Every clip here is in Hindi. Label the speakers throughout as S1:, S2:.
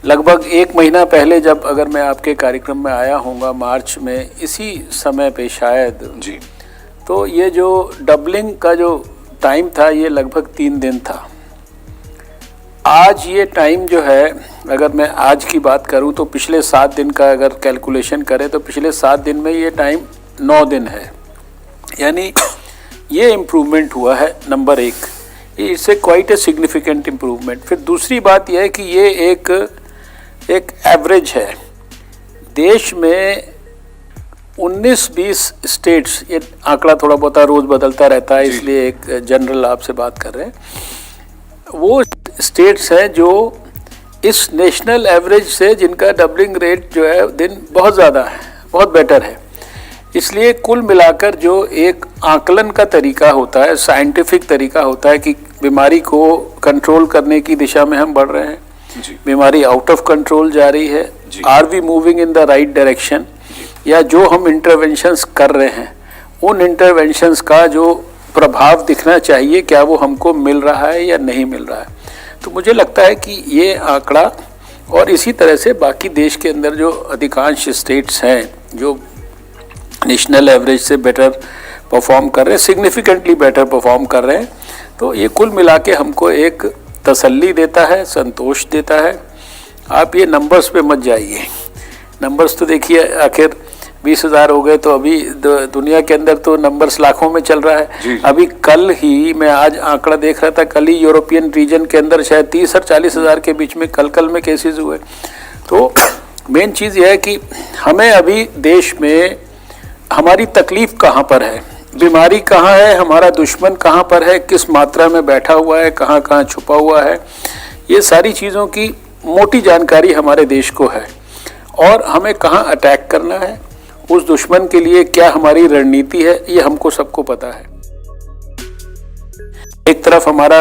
S1: लगभग 1 महीना पहले जब अगर मैं आपके कार्यक्रम में आया होऊंगा मार्च में इसी समय पे शायद
S2: जी,
S1: तो ये जो डबलिंग का जो टाइम था ये लगभग 3 दिन था। आज ये टाइम जो है, अगर मैं आज की बात करूं तो पिछले 7 दिन का अगर कैलकुलेशन करें तो पिछले 7 दिन में ये टाइम 9 दिन है, यानी ये इम्प्रूवमेंट हुआ है। Number 1, it's a quite a significant improvement. फिर दूसरी बात यह है कि ये एक एवरेज है। देश में 19-20 स्टेट्स, ये आंकड़ा थोड़ा बहुत रोज़ बदलता रहता है इसलिए एक जनरल आपसे बात कर रहे हैं, वो स्टेट्स हैं जो इस नेशनल एवरेज से जिनका डबलिंग रेट जो है दिन बहुत ज़्यादा है, बहुत बेटर है। इसलिए कुल मिलाकर जो एक आकलन का तरीका होता है, साइंटिफिक तरीका होता है कि बीमारी को कंट्रोल करने की दिशा में हम बढ़ रहे हैं, बीमारी आउट ऑफ कंट्रोल जा रही है, are we moving in the right direction, या जो हम इंटरवेंशंस कर रहे हैं उन इंटरवेंशंस का जो प्रभाव दिखना चाहिए क्या वो हमको मिल रहा है या नहीं मिल रहा है। तो मुझे लगता है कि ये आंकड़ा, और इसी तरह से बाकी देश के अंदर जो अधिकांश स्टेट्स हैं जो नेशनल एवरेज से बेटर परफॉर्म कर रहे हैं, सिग्निफिकेंटली बेटर परफॉर्म कर रहे हैं, तो ये कुल मिला के हमको एक तसल्ली देता है, संतोष देता है। आप ये नंबर्स पे मत जाइए, नंबर्स तो देखिए आखिर 20,000 हो गए तो अभी दुनिया के अंदर तो नंबर्स लाखों में चल रहा है। अभी कल ही मैं आज आंकड़ा देख रहा था, कल ही यूरोपियन रीजन के अंदर शायद 30 और 40,000 के बीच में कल में केसेस हुए। तो मेन चीज़ यह है कि हमें अभी देश में हमारी तकलीफ कहाँ पर है, बीमारी कहाँ है, हमारा दुश्मन कहाँ पर है, किस मात्रा में बैठा हुआ है, कहाँ कहाँ छुपा हुआ है, ये सारी चीज़ों की मोटी जानकारी हमारे देश को है। और हमें कहाँ अटैक करना है, उस दुश्मन के लिए क्या हमारी रणनीति है, ये हमको सबको पता है। एक तरफ हमारा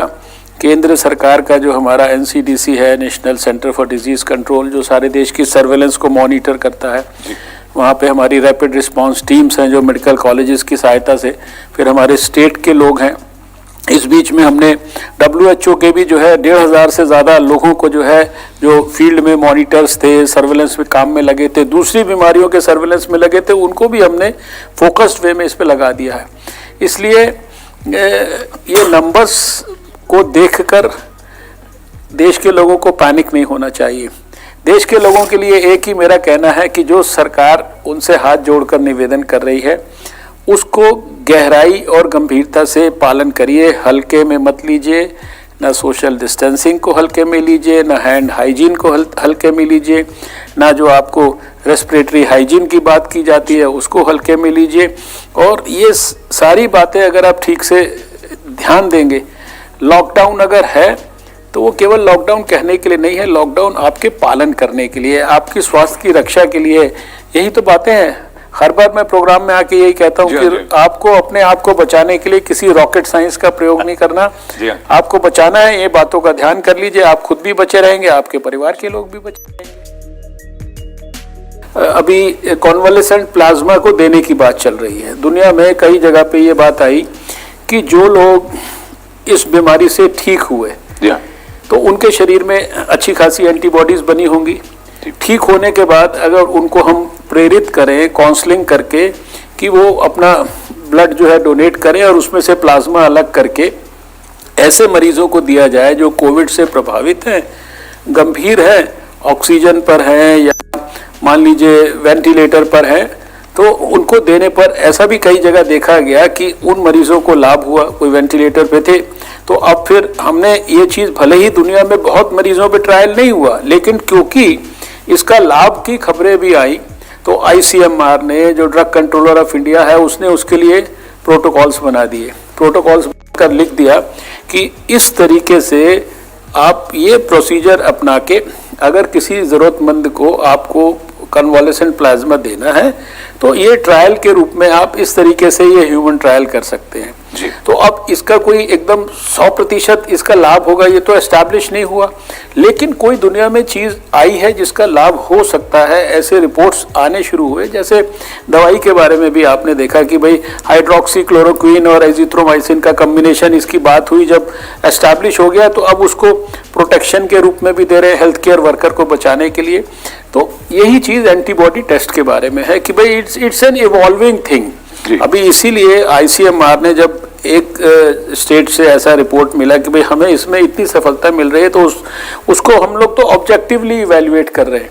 S1: केंद्र सरकार का जो हमारा NCDC है, national centre for disease control, जो सारे देश की सर्वेलेंस को मॉनिटर करता है, वहाँ पे हमारी रैपिड रिस्पांस टीम्स हैं जो मेडिकल कॉलेजेस की सहायता से, फिर हमारे स्टेट के लोग हैं। इस बीच में हमने WHO के भी जो है 1,500 से ज़्यादा लोगों को जो है, जो फील्ड में मॉनिटर्स थे, सर्वेलेंस में काम में लगे थे, दूसरी बीमारियों के सर्वेलेंस में लगे थे, उनको भी हमने फोकस्ड वे में इस पे लगा दिया है। इसलिए ये नंबर्स को देखकर देश के लोगों को पैनिक नहीं होना चाहिए। देश के लोगों के लिए एक ही मेरा कहना है कि जो सरकार उनसे हाथ जोड़कर निवेदन कर रही है उसको गहराई और गंभीरता से पालन करिए, हल्के में मत लीजिए, ना सोशल डिस्टेंसिंग को हल्के में लीजिए, ना हैंड हाइजीन को हल्के में लीजिए, ना जो आपको रेस्पिरेटरी हाइजीन की बात की जाती है उसको हल्के में लीजिए। और ये सारी बातें अगर आप ठीक से ध्यान देंगे, लॉकडाउन अगर है तो वो केवल लॉकडाउन कहने के लिए नहीं है, लॉकडाउन आपके पालन करने के लिए, आपकी स्वास्थ्य की रक्षा के लिए, यही तो बातें हैं। हर बार मैं प्रोग्राम में आके यही कहता हूँ कि आपको अपने आप को बचाने के लिए किसी रॉकेट साइंस का प्रयोग नहीं करना, आपको बचाना है, ये बातों का ध्यान कर लीजिए, आप खुद भी बचे रहेंगे, आपके परिवार के लोग भी बचे रहेंगे। अभी कॉन्वालेसेंट प्लाज्मा को देने की बात चल रही है, दुनिया में कई जगह पे ये बात आई कि जो लोग इस बीमारी से ठीक हुए तो उनके शरीर में अच्छी खासी एंटीबॉडीज बनी होंगी। ठीक होने के बाद अगर उनको हम प्रेरित करें काउंसलिंग करके कि वो अपना ब्लड जो है डोनेट करें और उसमें से प्लाज्मा अलग करके ऐसे मरीजों को दिया जाए जो कोविड से प्रभावित हैं, गंभीर हैं, ऑक्सीजन पर हैं या मान लीजिए वेंटिलेटर पर हैं, तो उनको देने पर ऐसा भी कई जगह देखा गया कि उन मरीजों को लाभ हुआ, कोई वेंटिलेटर पे थे। तो अब फिर हमने ये चीज़, भले ही दुनिया में बहुत मरीजों पे ट्रायल नहीं हुआ, लेकिन क्योंकि इसका लाभ की खबरें भी आई तो ICMR ने, जो ड्रग कंट्रोलर ऑफ इंडिया है, उसने उसके लिए प्रोटोकॉल्स बना दिए, प्रोटोकॉल्स कर लिख दिया कि इस तरीके से आप ये प्रोसीजर अपना के अगर किसी ज़रूरतमंद को आपको कन्वालेसेंट प्लाज्मा देना है तो ये ट्रायल के रूप में आप इस तरीके से ये ह्यूमन ट्रायल कर सकते हैं। तो अब इसका कोई एकदम 100% इसका लाभ होगा ये तो एस्टैब्लिश नहीं हुआ, लेकिन कोई दुनिया में चीज आई है जिसका लाभ हो सकता है, ऐसे रिपोर्ट्स आने शुरू हुए। जैसे दवाई के बारे में भी आपने देखा कि भाई हाइड्रोक्सी क्लोरोक्विन और एजिथ्रोमाइसिन का कॉम्बिनेशन, इसकी बात हुई, जब एस्टैब्लिश हो गया तो अब उसको प्रोटेक्शन के रूप में भी दे रहे हैं हेल्थ केयर वर्कर को बचाने के लिए। तो यही चीज एंटीबॉडी टेस्ट के बारे में है कि भाई इट्स एन इवॉल्विंग थिंग। अभी इसीलिए आईसीएमआर ने जब एक स्टेट से ऐसा रिपोर्ट मिला कि भाई हमें इसमें इतनी सफलता मिल रही है, तो उसको हम लोग तो ऑब्जेक्टिवली इवेल्युएट कर रहे हैं।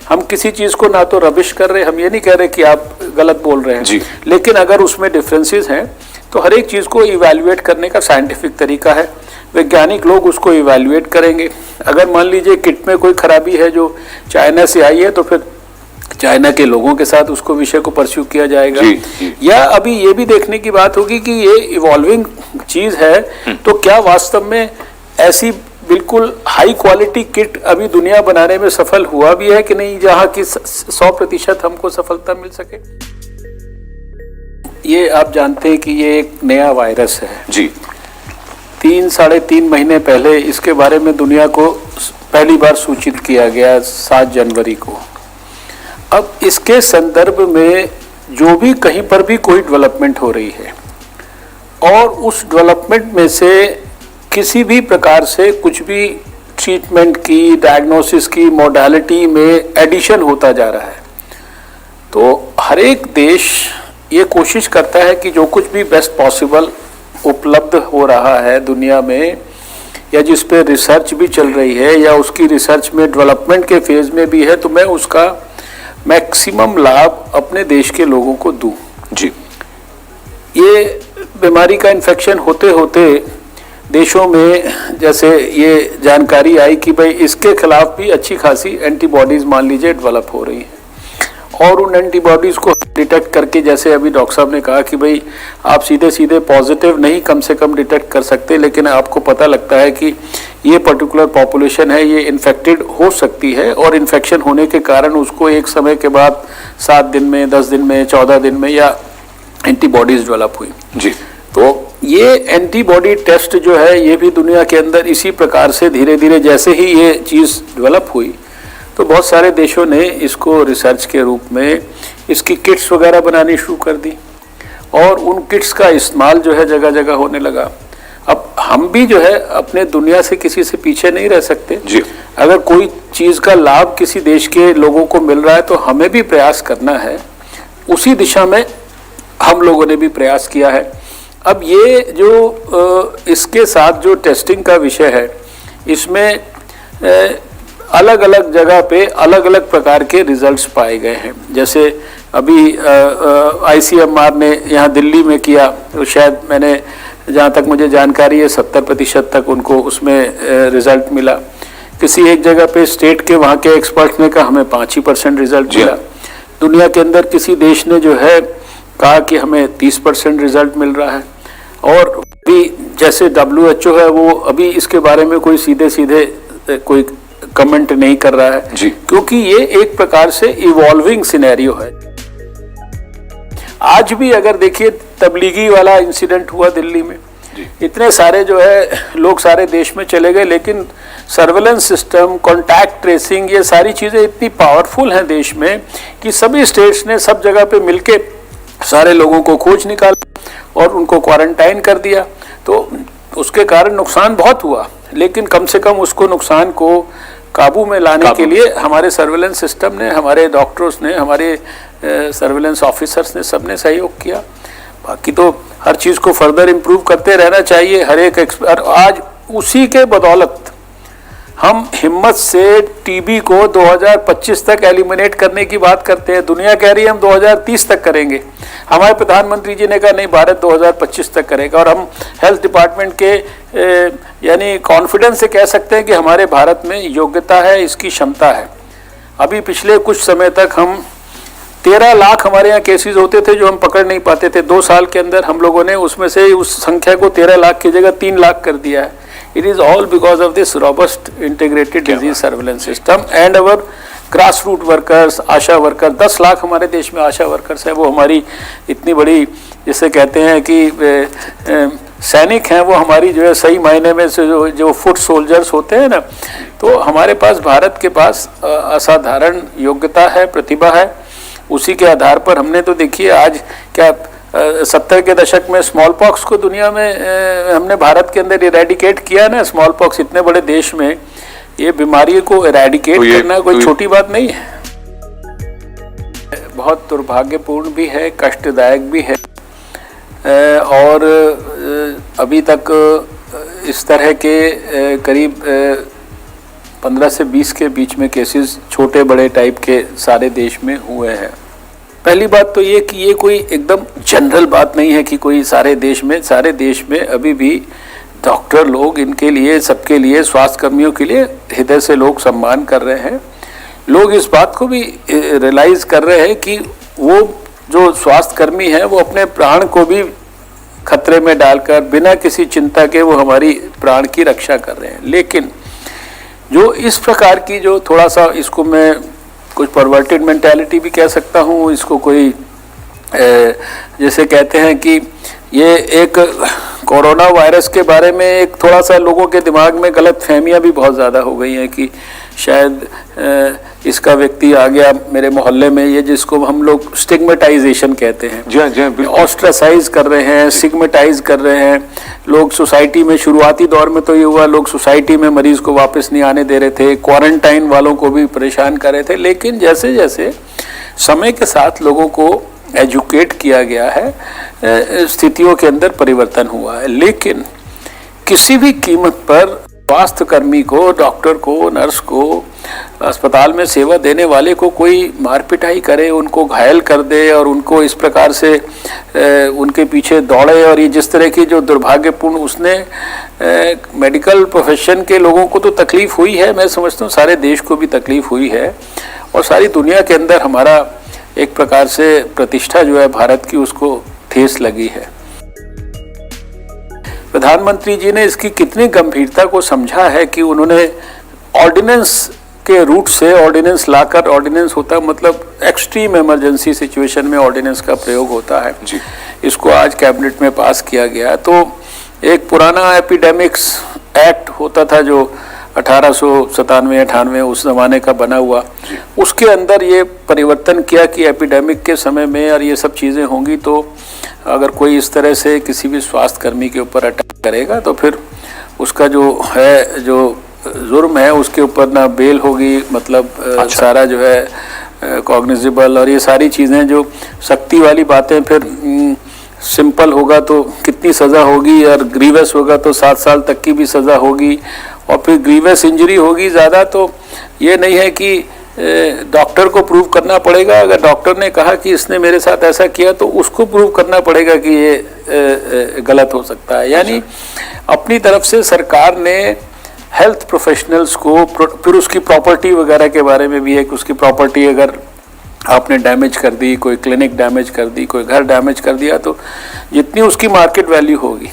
S1: हम किसी चीज को ना तो रबिश कर रहे हैं, हम ये नहीं कह रहे कि आप गलत बोल रहे हैं, लेकिन अगर उसमें डिफरेंसेस हैं तो हर एक चीज को इवेल्युएट करने का साइंटिफिक तरीका है। वैज्ञानिक लोग उसको इवेल्युएट करेंगे। अगर मान लीजिए किट में कोई खराबी है जो चाइना से आई है, तो फिर चाइना के लोगों के साथ उसको विषय को परस्यू किया जाएगा। या अभी ये भी देखने की बात होगी कि ये इवॉल्विंग चीज है, तो क्या वास्तव में ऐसी बिल्कुल हाई क्वालिटी किट अभी दुनिया बनाने में सफल हुआ भी है कि नहीं, जहां की 100% हमको सफलता मिल सके। ये आप जानते हैं कि ये एक नया वायरस है जी। 3-3.5 महीने पहले इसके बारे में दुनिया को पहली बार सूचित किया गया, 7 जनवरी को। अब इसके संदर्भ में जो भी कहीं पर भी कोई डेवलपमेंट हो रही है और उस डेवलपमेंट में से किसी भी प्रकार से कुछ भी ट्रीटमेंट की, डायग्नोसिस की मोडालिटी में एडिशन होता जा रहा है, तो हर एक देश ये कोशिश करता है कि जो कुछ भी बेस्ट पॉसिबल उपलब्ध हो रहा है दुनिया में, या जिस पे रिसर्च भी चल रही है या उसकी रिसर्च में डेवलपमेंट के फेज में भी है, तो मैं उसका मैक्सिमम लाभ अपने देश के लोगों को दूं जी। ये बीमारी का इन्फेक्शन होते होते देशों में जैसे ये जानकारी आई कि भाई इसके खिलाफ भी अच्छी खासी एंटीबॉडीज मान लीजिए डेवलप हो रही हैं, और उन एंटीबॉडीज को डिटेक्ट करके, जैसे अभी डॉक्टर साहब ने कहा कि भाई आप सीधे सीधे पॉजिटिव नहीं कम से कम डिटेक्ट कर सकते, लेकिन आपको पता लगता है कि ये पर्टिकुलर पॉपुलेशन है, ये इन्फेक्टेड हो सकती है, और इन्फेक्शन होने के कारण उसको एक समय के बाद 7 दिन में, 10 दिन में, 14 दिन में या एंटीबॉडीज डेवलप हुई जी। तो ये एंटीबॉडी टेस्ट जो है ये भी दुनिया के अंदर इसी प्रकार से धीरे धीरे जैसे ही ये चीज़ डेवलप हुई, तो बहुत सारे देशों ने इसको रिसर्च के रूप में इसकी किट्स वगैरह बनानी शुरू कर दी, और उन किट्स का इस्तेमाल जो है जगह जगह होने लगा। अब हम भी जो है अपने दुनिया से किसी से पीछे नहीं रह सकते जी। अगर कोई चीज़ का लाभ किसी देश के लोगों को मिल रहा है तो हमें भी प्रयास करना है, उसी दिशा में हम लोगों ने भी प्रयास किया है। अब ये जो इसके साथ जो टेस्टिंग का विषय है, इसमें अलग अलग जगह पे अलग अलग प्रकार के रिजल्ट्स पाए गए हैं। जैसे अभी आईसीएमआर ने यहाँ दिल्ली में किया, तो शायद मैंने जहाँ तक मुझे जानकारी है 70% तक उनको उसमें रिजल्ट मिला। किसी एक जगह पे स्टेट के वहाँ के एक्सपर्ट्स ने कहा हमें 5% रिजल्ट मिला। दुनिया के अंदर किसी देश ने जो है कहा कि हमें 30% रिजल्ट मिल रहा है, और अभी जैसे WHO है वो अभी इसके बारे में कोई सीधे सीधे कोई कमेंट नहीं कर रहा है जी, क्योंकि ये एक प्रकार से इवॉल्विंग सिनेरियो है। आज भी अगर देखिए तबलीगी वाला इंसिडेंट हुआ दिल्ली में, इतने सारे जो है लोग सारे देश में चले गए, लेकिन सर्वेलेंस सिस्टम, कॉन्टैक्ट ट्रेसिंग, ये सारी चीज़ें इतनी पावरफुल हैं देश में कि सभी स्टेट्स ने सब जगह पे मिलके सारे लोगों को खोज निकाला और उनको क्वारंटाइन कर दिया। तो उसके कारण नुकसान बहुत हुआ, लेकिन कम से कम उसको नुकसान को काबू में लाने के लिए हमारे सर्वेलेंस सिस्टम ने, हमारे डॉक्टर्स ने, हमारे सर्वेलेंस ऑफिसर्स ने, सबने सहयोग किया। बाकी तो हर चीज़ को फर्दर इम्प्रूव करते रहना चाहिए। हर एक एक्सपर्ट, आज उसी के बदौलत हम हिम्मत से टीबी को 2025 तक एलिमिनेट करने की बात करते हैं। दुनिया कह रही है हम 2030 तक करेंगे, हमारे प्रधानमंत्री जी ने कहा नहीं भारत 2025 तक करेगा, और हम हेल्थ डिपार्टमेंट के यानी कॉन्फिडेंस से कह सकते हैं कि हमारे भारत में योग्यता है, इसकी क्षमता है। अभी पिछले कुछ समय तक हम 13 लाख हमारे यहाँ केसेस होते थे जो हम पकड़ नहीं पाते थे। 2 साल के अंदर हम लोगों ने उसमें से उस संख्या को 13 लाख की जगह 3 लाख कर दिया है। It is all because of this robust integrated disease surveillance system and our grass root workers, ASHA worker, 10 lakh हमारे देश में आशा वर्कर्स हैं। वो हमारी इतनी बड़ी, जिसे कहते हैं कि सैनिक हैं, वो हमारी जो है सही मायने में से जो फुट सोल्जर्स होते हैं ना, तो हमारे पास, भारत के पास असाधारण योग्यता है, प्रतिभा है। उसी के आधार पर हमने तो देखिए आज क्या 70 के दशक में स्मॉल पॉक्स को दुनिया में हमने भारत के अंदर इरेडिकेट किया ना। स्मॉल पॉक्स इतने बड़े देश में ये बीमारी को इरेडिकेट करना कोई छोटी बात नहीं है। बहुत दुर्भाग्यपूर्ण भी है, कष्टदायक भी है, और अभी तक इस तरह के करीब 15 से 20 के बीच में केसेस छोटे बड़े टाइप के सारे देश में हुए हैं। पहली बात तो ये कि ये कोई एकदम जनरल बात नहीं है कि कोई सारे देश में अभी भी डॉक्टर लोग, इनके लिए, सबके लिए, स्वास्थ्य कर्मियों के लिए हृदय से लोग सम्मान कर रहे हैं। लोग इस बात को भी रियलाइज कर रहे हैं कि वो जो स्वास्थ्य कर्मी है वो अपने प्राण को भी खतरे में डालकर बिना किसी चिंता के वो हमारी प्राण की रक्षा कर रहे हैं। लेकिन जो इस प्रकार की, जो थोड़ा सा, इसको मैं कुछ परवर्टेड मेंटालिटी भी कह सकता हूँ, इसको कोई जैसे कहते हैं कि ये एक कोरोना वायरस के बारे में एक थोड़ा सा लोगों के दिमाग में गलत फहमियाँ भी बहुत ज़्यादा हो गई हैं कि शायद इसका व्यक्ति आ गया मेरे मोहल्ले में, ये जिसको हम लोग स्टिग्मेटाइजेशन कहते हैं, जी, ऑस्ट्रासाइज कर रहे हैं, स्टिग्मेटाइज कर रहे हैं लोग सोसाइटी में। शुरुआती दौर में तो ये हुआ, लोग सोसाइटी में मरीज को वापस नहीं आने दे रहे थे, क्वारंटाइन वालों को भी परेशान कर रहे थे। लेकिन जैसे जैसे समय के साथ लोगों को एजुकेट किया गया है, स्थितियों के अंदर परिवर्तन हुआ है। लेकिन किसी भी कीमत पर स्वास्थ्य कर्मी को, डॉक्टर को, नर्स को, अस्पताल में सेवा देने वाले को कोई मार पिटाई करे, उनको घायल कर दे और उनको इस प्रकार से उनके पीछे दौड़े, और ये जिस तरह की जो दुर्भाग्यपूर्ण, उसने मेडिकल प्रोफेशन के लोगों को तो तकलीफ हुई है, मैं समझता हूँ सारे देश को भी तकलीफ हुई है, और सारी दुनिया के अंदर हमारा एक प्रकार से प्रतिष्ठा जो है भारत की, उसको ठेस लगी है। प्रधानमंत्री जी ने इसकी कितनी गंभीरता को समझा है कि उन्होंने ऑर्डिनेंस के रूट से ऑर्डिनेंस लाकर, ऑर्डिनेंस होता मतलब एक्सट्रीम इमरजेंसी सिचुएशन में ऑर्डिनेंस का प्रयोग होता है जी। इसको आज कैबिनेट में पास किया गया। तो एक पुराना एपिडेमिक्स एक्ट होता था जो 1897-98 उस जमाने का बना हुआ, उसके अंदर ये परिवर्तन किया कि एपिडेमिक के समय में और ये सब चीज़ें होंगी तो अगर कोई इस तरह से किसी भी स्वास्थ्य कर्मी के ऊपर अटैक करेगा तो फिर उसका जो है, जो जुर्म है, उसके ऊपर ना बेल होगी, मतलब सारा जो है कॉग्निजेबल, और ये सारी चीज़ें जो सख्ती वाली बातें, फिर सिंपल होगा तो कितनी सज़ा होगी, और ग्रीवस होगा तो 7 साल तक की भी सज़ा होगी, और फिर ग्रीवस इंजरी होगी ज़्यादा तो ये नहीं है कि डॉक्टर को प्रूव करना पड़ेगा। अगर डॉक्टर ने कहा कि इसने मेरे साथ ऐसा किया तो उसको प्रूव करना पड़ेगा कि ये गलत हो सकता है। यानी अपनी तरफ से सरकार ने हेल्थ प्रोफेशनल्स को, फिर उसकी प्रॉपर्टी वगैरह के बारे में भी है कि उसकी प्रॉपर्टी अगर आपने डैमेज कर दी, कोई क्लिनिक डैमेज कर दी, कोई घर डैमेज कर दिया, तो जितनी उसकी मार्केट वैल्यू होगी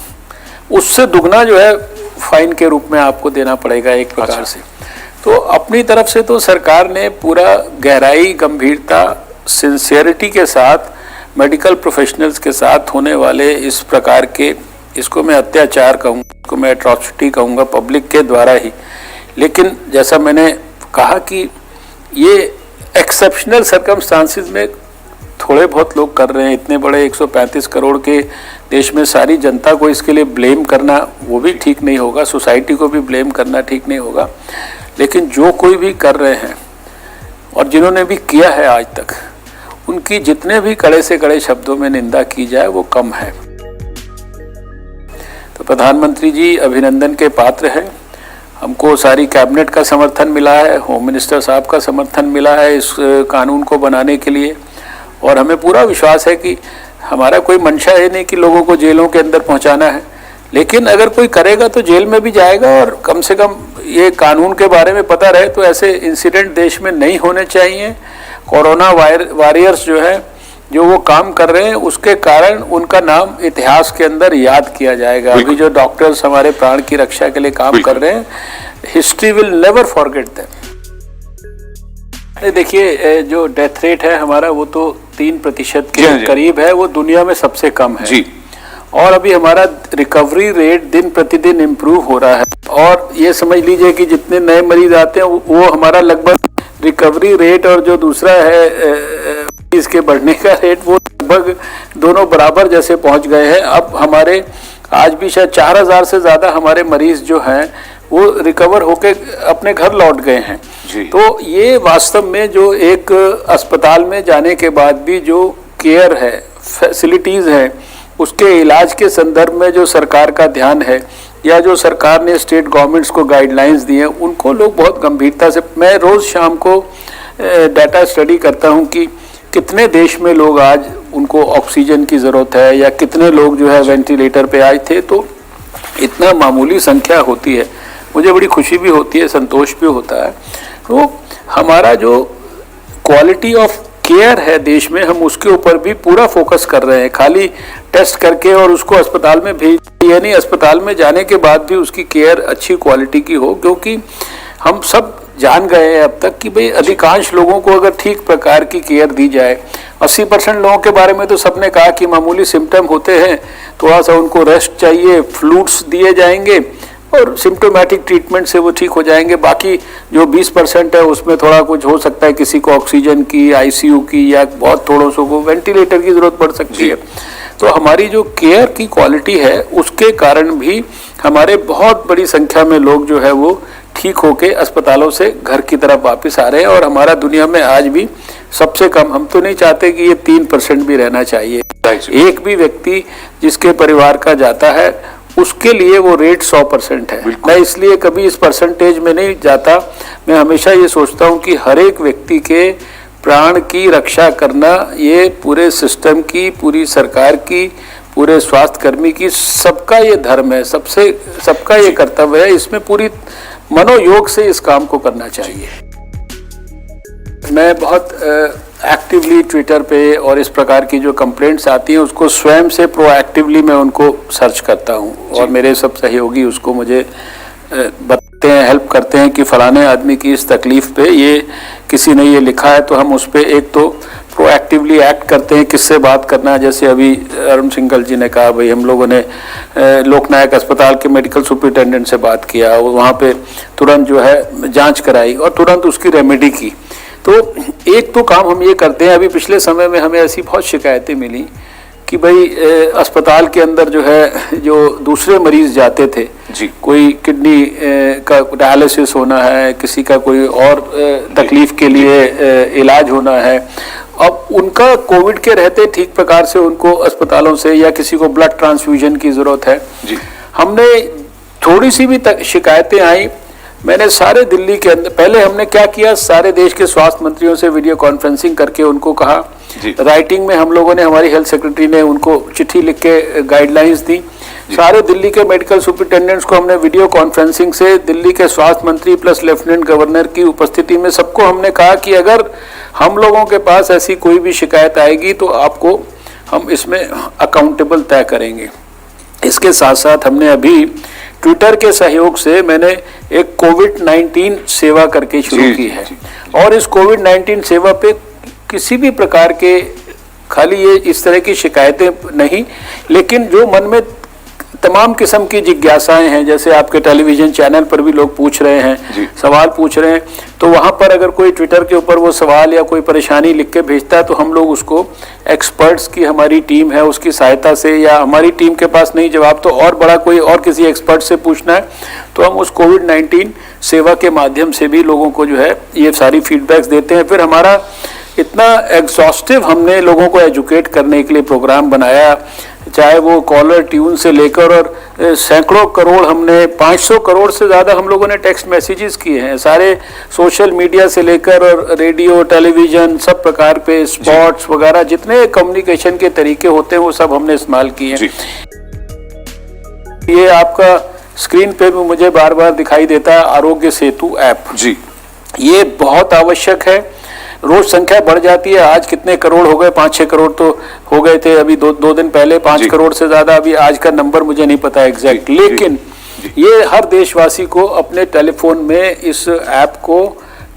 S1: उससे दुगना जो है फाइन के रूप में आपको देना पड़ेगा एक प्रकार से। तो अपनी तरफ से तो सरकार ने पूरा गहराई, गंभीरता, सिंसियरिटी के साथ मेडिकल प्रोफेशनल्स के साथ होने वाले इस प्रकार के, इसको मैं अत्याचार कहूँगा, इसको मैं एट्रॉसिटी कहूँगा पब्लिक के द्वारा ही। लेकिन जैसा मैंने कहा कि ये एक्सेप्शनल सर्कमस्टांसिस में थोड़े बहुत लोग कर रहे हैं। इतने बड़े 135 करोड़ के देश में सारी जनता को इसके लिए ब्लेम करना वो भी ठीक नहीं होगा, सोसाइटी को भी ब्लेम करना ठीक नहीं होगा। लेकिन जो कोई भी कर रहे हैं और जिन्होंने भी किया है आज तक, उनकी जितने भी कड़े से कड़े शब्दों में निंदा की जाए वो कम है। तो प्रधानमंत्री जी अभिनंदन के पात्र हैं। हमको सारी कैबिनेट का समर्थन मिला है, होम मिनिस्टर साहब का समर्थन मिला है इस कानून को बनाने के लिए, और हमें पूरा विश्वास है कि हमारा कोई मंशा है नहीं कि लोगों को जेलों के अंदर पहुंचाना है। लेकिन अगर कोई करेगा तो जेल में भी जाएगा, और कम से कम ये कानून के बारे में पता रहे तो ऐसे इंसिडेंट देश में नहीं होने चाहिए। कोरोना वॉरियर्स जो है, जो वो काम कर रहे हैं, उसके कारण उनका नाम इतिहास के अंदर याद किया जाएगा। अभी जो डॉक्टर्स हमारे प्राण की रक्षा के लिए काम कर रहे हैं, history will never forget them. देखिए जो डेथ रेट है हमारा वो तो 3% के करीब है, वो दुनिया में सबसे कम है जी। और अभी हमारा रिकवरी रेट दिन प्रतिदिन इम्प्रूव हो रहा है, और ये समझ लीजिए कि जितने नए मरीज आते हैं वो हमारा लगभग रिकवरी रेट और जो दूसरा है इसके बढ़ने का रेट वो लगभग दोनों बराबर जैसे पहुंच गए हैं। अब हमारे आज भी शायद 4000 से ज़्यादा हमारे मरीज जो हैं वो रिकवर होके अपने घर लौट गए हैं। तो ये वास्तव में जो एक अस्पताल में जाने के बाद भी जो केयर है, फैसिलिटीज़ हैं, उसके इलाज के संदर्भ में जो सरकार का ध्यान है या जो सरकार ने स्टेट गवर्नमेंट्स को गाइडलाइंस दी हैं, उनको लोग बहुत गंभीरता से, मैं रोज़ शाम को डाटा स्टडी करता हूं कि कितने देश में लोग आज उनको ऑक्सीजन की ज़रूरत है या कितने लोग जो है वेंटिलेटर पे आए थे। तो इतना मामूली संख्या होती है, मुझे बड़ी खुशी भी होती है, संतोष भी होता है। तो हमारा जो क्वालिटी ऑफ केयर है देश में, हम उसके ऊपर भी पूरा फोकस कर रहे हैं। खाली टेस्ट करके और उसको अस्पताल में भेज दिया नहीं, अस्पताल में जाने के बाद भी उसकी केयर अच्छी क्वालिटी की हो, क्योंकि हम सब जान गए हैं अब तक कि भाई अधिकांश लोगों को अगर ठीक प्रकार की केयर दी जाए, 80% लोगों के बारे में तो सबने कहा कि मामूली सिम्टम होते हैं, थोड़ा सा उनको रेस्ट चाहिए, फ्लूइड्स दिए जाएंगे और सिम्टोमेटिक ट्रीटमेंट से वो ठीक हो जाएंगे। बाकी जो 20% है उसमें थोड़ा कुछ हो सकता है, किसी को ऑक्सीजन की, आईसीयू की, या बहुत थोड़ों सौ को वेंटिलेटर की ज़रूरत पड़ सकती है। तो हमारी जो केयर की क्वालिटी है उसके कारण भी हमारे बहुत बड़ी संख्या में लोग जो है वो ठीक होके अस्पतालों से घर की तरफ वापस आ रहे हैं। और हमारा दुनिया में आज भी सबसे कम, हम तो नहीं चाहते कि ये 3% भी रहना चाहिए। एक भी व्यक्ति जिसके परिवार का जाता है उसके लिए वो रेट 100% है। मैं इसलिए कभी इस परसेंटेज में नहीं जाता, मैं हमेशा ये सोचता हूँ कि हर एक व्यक्ति के प्राण की रक्षा करना ये पूरे सिस्टम की, पूरी सरकार की, पूरे स्वास्थ्य कर्मी की, सबका ये धर्म है, सबका ये कर्तव्य है। इसमें पूरी मनोयोग से इस काम को करना चाहिए। मैं बहुत एक्टिवली ट्विटर पे और इस प्रकार की जो कंप्लेंट्स आती हैं उसको स्वयं से प्रोएक्टिवली मैं उनको सर्च करता हूं, और मेरे सब सहयोगी उसको मुझे बताते हैं, हेल्प करते हैं कि फलाने आदमी की इस तकलीफ पे ये किसी ने ये लिखा है, तो हम उस पर एक तो प्रोएक्टिवली एक्ट करते हैं, किससे बात करना है। जैसे अभी अरुण सिंघल जी ने कहा, भाई हम लोगों ने लोकनायक अस्पताल के मेडिकल सुपरिटेंडेंट से बात किया, वहाँ पे तुरंत जो है जांच कराई और तुरंत उसकी रेमेडी की। तो एक तो काम हम ये करते हैं। अभी पिछले समय में हमें ऐसी बहुत शिकायतें मिली कि भाई अस्पताल के अंदर जो है जो दूसरे मरीज जाते थे जी, कोई किडनी का डायलिसिस होना है, किसी का कोई और तकलीफ के लिए इलाज होना है, अब उनका कोविड के रहते ठीक प्रकार से उनको अस्पतालों से, या किसी को ब्लड ट्रांसफ्यूजन की जरूरत है जी, हमने थोड़ी सी भी शिकायतें आई, मैंने सारे दिल्ली के अंदर, पहले हमने क्या किया, सारे देश के स्वास्थ्य मंत्रियों से वीडियो कॉन्फ्रेंसिंग करके उनको कहा, राइटिंग में हम लोगों ने, हमारी हेल्थ सेक्रेटरी ने उनको चिट्ठी लिख के गाइडलाइंस दी। सारे दिल्ली के मेडिकल सुपरिटेंडेंट्स को हमने वीडियो कॉन्फ्रेंसिंग से दिल्ली के स्वास्थ्य मंत्री प्लस लेफ्टिनेंट गवर्नर की उपस्थिति में सबको हमने कहा कि अगर हम लोगों के पास ऐसी कोई भी शिकायत आएगी तो आपको हम इसमें अकाउंटेबल तय करेंगे। इसके साथ साथ हमने अभी ट्विटर के सहयोग से मैंने एक कोविड-19 सेवा करके शुरू की है, और इस कोविड-19 सेवा पे किसी भी प्रकार के, खाली ये इस तरह की शिकायतें नहीं, लेकिन जो मन में तमाम किस्म की जिज्ञासाएं हैं, जैसे आपके टेलीविजन चैनल पर भी लोग पूछ रहे हैं, सवाल पूछ रहे हैं, तो वहां पर अगर कोई ट्विटर के ऊपर वो सवाल या कोई परेशानी लिख के भेजता है तो हम लोग उसको एक्सपर्ट्स की हमारी टीम है उसकी सहायता से, या हमारी टीम के पास नहीं जवाब तो और बड़ा कोई और किसी एक्सपर्ट से पूछना है तो हम उस कोविड-19 सेवा के माध्यम से भी लोगों को जो है ये सारी फीडबैक्स देते हैं। फिर हमारा इतना एग्जॉस्टिव हमने लोगों को एजुकेट करने के लिए प्रोग्राम बनाया, चाहे वो कॉलर ट्यून से लेकर, और सैकड़ों करोड़, हमने 500 करोड़ से ज़्यादा हम लोगों ने टेक्स्ट मैसेजेस किए हैं, सारे सोशल मीडिया से लेकर और रेडियो टेलीविज़न सब प्रकार पे, स्पॉट्स वगैरह जितने कम्युनिकेशन के तरीके होते हैं वो सब हमने इस्तेमाल किए हैं। ये आपका स्क्रीन पे भी मुझे बार बार दिखाई देता है आरोग्य सेतु ऐप जी, ये बहुत आवश्यक है। रोज संख्या बढ़ जाती है, आज कितने करोड़ हो गए, 5-6 करोड़ तो हो गए थे अभी दो दिन पहले, 5 करोड़ से ज्यादा, अभी आज का नंबर मुझे नहीं पता एग्जैक्ट, लेकिन ये हर देशवासी को अपने टेलीफोन में इस ऐप को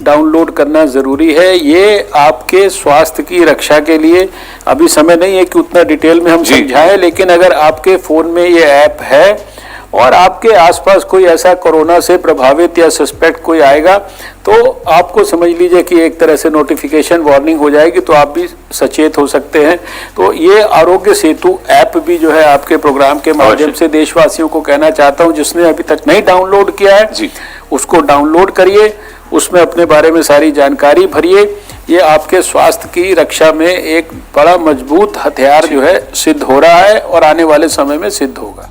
S1: डाउनलोड करना ज़रूरी है। ये आपके स्वास्थ्य की रक्षा के लिए, अभी समय नहीं है कि उतना डिटेल में हम समझाएं, लेकिन अगर आपके फ़ोन में ये ऐप है और आपके आसपास कोई ऐसा कोरोना से प्रभावित या सस्पेक्ट कोई आएगा तो आपको समझ लीजिए कि एक तरह से नोटिफिकेशन वार्निंग हो जाएगी, तो आप भी सचेत हो सकते हैं। तो ये आरोग्य सेतु ऐप भी जो है आपके प्रोग्राम के माध्यम से देशवासियों को कहना चाहता हूं, जिसने अभी तक नहीं डाउनलोड किया है उसको डाउनलोड करिए, उसमें अपने बारे में सारी जानकारी भरिए। ये आपके स्वास्थ्य की रक्षा में एक बड़ा मजबूत हथियार जो है सिद्ध हो रहा है और आने वाले समय में सिद्ध होगा।